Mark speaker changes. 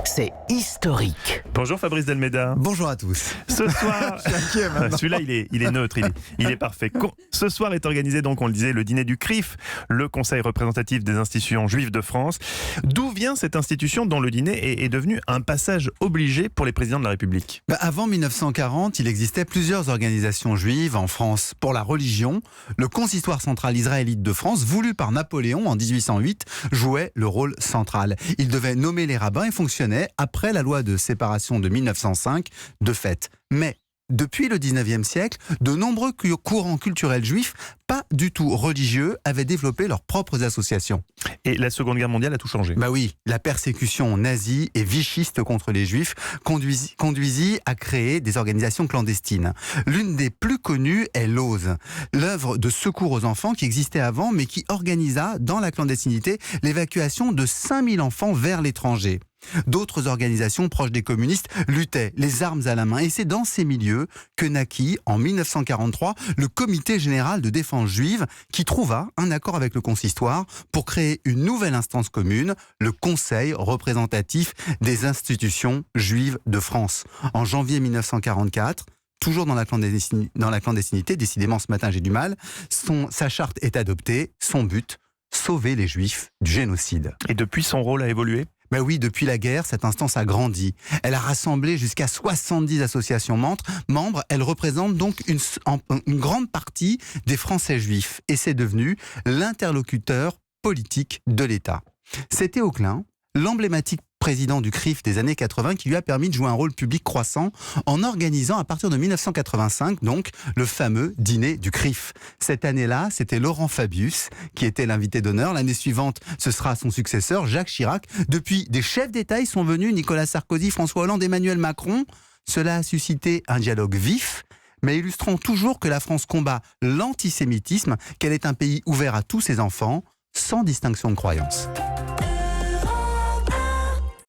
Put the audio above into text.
Speaker 1: c'est historique.
Speaker 2: Bonjour Fabrice Delmeda.
Speaker 3: Bonjour à tous.
Speaker 2: Ce soir, celui-là il est neutre, il est parfait. Ce soir est organisé donc, on le disait, le dîner du CRIF, le Conseil représentatif des institutions juives de France. D'où vient cette institution dont le dîner est devenu un passage obligé pour les présidents de la République?
Speaker 3: Avant 1940, il existait plusieurs organisations juives en France. Pour la religion, le Consistoire central israélite de France, voulu par Napoléon en 1808, jouait le rôle central. Il devait nommer les rabbins et fonctionnait après la loi de séparation de 1905 de fait. Mais depuis le 19e siècle, de nombreux courants culturels juifs, pas du tout religieux, avaient développé leurs propres associations.
Speaker 2: Et la Seconde Guerre mondiale a tout changé.
Speaker 3: Oui, la persécution nazie et vichiste contre les juifs conduisit à créer des organisations clandestines. L'une des plus connues est l'OSE, l'œuvre de secours aux enfants qui existait avant, mais qui organisa dans la clandestinité l'évacuation de 5000 enfants vers l'étranger. D'autres organisations proches des communistes luttaient les armes à la main et c'est dans ces milieux que naquit en 1943 le Comité général de défense juive qui trouva un accord avec le consistoire pour créer une nouvelle instance commune, le Conseil représentatif des institutions juives de France. En janvier 1944, toujours dans la clandestinité, décidément ce matin j'ai du mal, sa charte est adoptée, son but, sauver les juifs du génocide.
Speaker 2: Et depuis, son rôle a évolué ?
Speaker 3: Oui, depuis la guerre, cette instance a grandi. Elle a rassemblé jusqu'à 70 associations membres. Elle représente donc une grande partie des Français juifs. Et c'est devenu l'interlocuteur politique de l'État. C'est Théo Klein, l'emblématique président du CRIF des années 80, qui lui a permis de jouer un rôle public croissant en organisant à partir de 1985 donc le fameux dîner du CRIF. Cette année-là, c'était Laurent Fabius qui était l'invité d'honneur. L'année suivante, ce sera son successeur, Jacques Chirac. Depuis, des chefs d'État y sont venus, Nicolas Sarkozy, François Hollande, Emmanuel Macron. Cela a suscité un dialogue vif, mais illustrant toujours que la France combat l'antisémitisme, qu'elle est un pays ouvert à tous ses enfants, sans distinction de croyance.